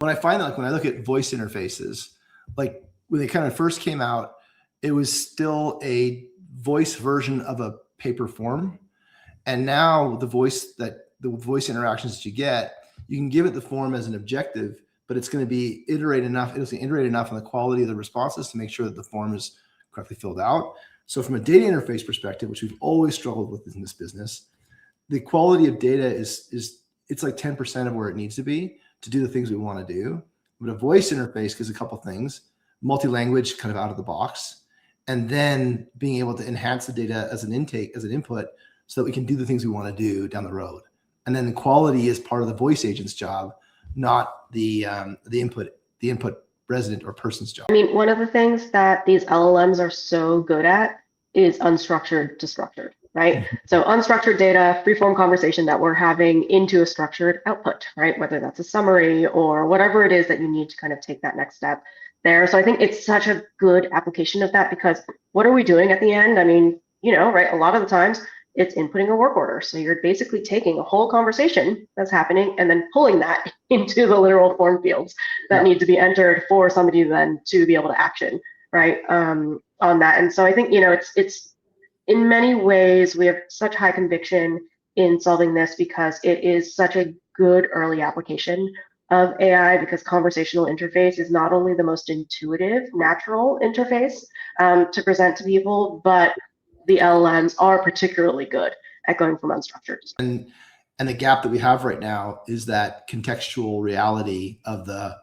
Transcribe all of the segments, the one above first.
When I find that, like when I look at voice interfaces, like when they kind of first came out, it was still a voice version of a paper form. And now the voice interactions that you get, you can give it the form as an objective, but it's going to be iterate enough. It's going to iterate enough on the quality of the responses to make sure that the form is correctly filled out. So from a data interface perspective, which we've always struggled with in this business, the quality of data it's like 10% of where it needs to be to do the things we want to do. But a voice interface gives a couple things: multi-language kind of out of the box, and then being able to enhance the data as an intake, as an input, so that we can do the things we want to do down the road. And then the quality is part of the voice agent's job, not the input resident or person's job. I mean, one of the things that these LLMs are so good at is unstructured to structured, right? So unstructured data, free-form conversation that we're having into a structured output, right? Whether that's a summary or whatever it is that you need to kind of take that next step there. So I think it's such a good application of that, because what are we doing at the end? I mean, right, a lot of the times it's inputting a work order. So you're basically taking a whole conversation that's happening and then pulling that into the literal form fields that need to be entered for somebody then to be able to action, right, on that. And so I think, it's in many ways, we have such high conviction in solving this because it is such a good early application of AI, because conversational interface is not only the most intuitive, natural interface to present to people, but the LLMs are particularly good at going from unstructured. And the gap that we have right now is that contextual reality of the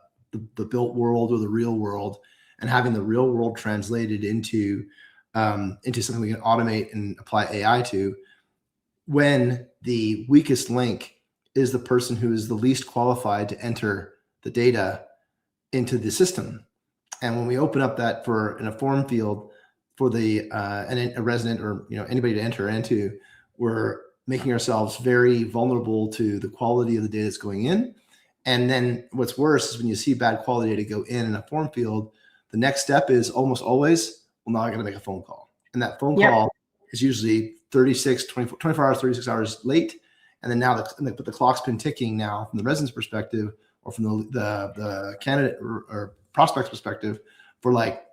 built world or the real world, and having the real world translated into something we can automate and apply AI to, when the weakest link is the person who is the least qualified to enter the data into the system. And when we open up that in a form field for a resident or anybody to enter into, we're making ourselves very vulnerable to the quality of the data that's going in. And then what's worse is when you see bad quality data go in a form field, the next step is almost always, well, now I got to make a phone call. And that phone call is usually 24 hours, 36 hours late. And then now the clock's been ticking now from the resident's perspective, or from the candidate or prospect's perspective, for like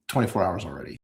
24 hours already.